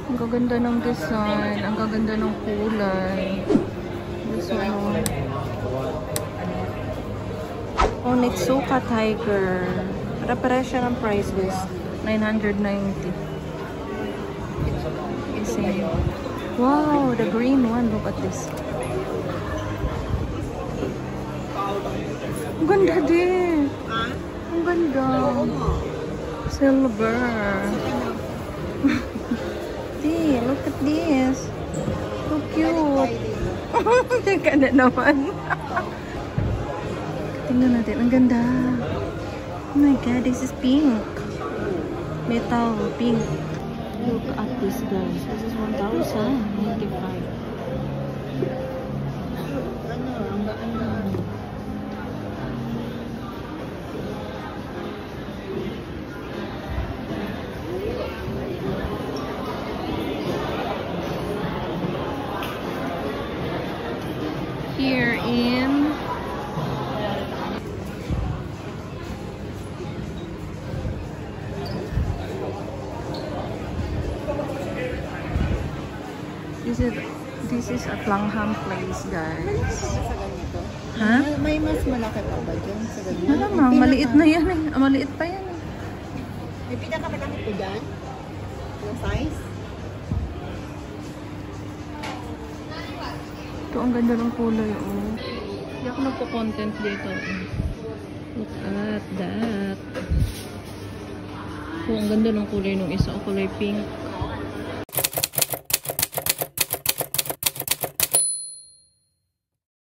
Ang gaganda ng design, ang gaganda ng kulay. This one. Oh, Nitsuka Tiger. Para-para siya ng price list. 990. Kasi, wow, the green one. Look at this. Ang ganda din. Ang ganda. Silver. See, look at this. So cute. Teka na naman. Tingnan natin. Ang ganda. Oh my god, this is pink. Metal pink. Look at this, guys. This is 1,095. Here in this is at Langham Place, guys. Ha? May mas malaki pa ba dyan sa ganyan? Malamang, maliit na yan eh. Maliit pa yan eh. May pinakamalaki po dyan? Yung size? Ito, ang ganda ng kulay, oh. Hindi ako nagpo-content dito. Look at that. Oh, ang ganda ng kulay nung isa. O, kulay pink.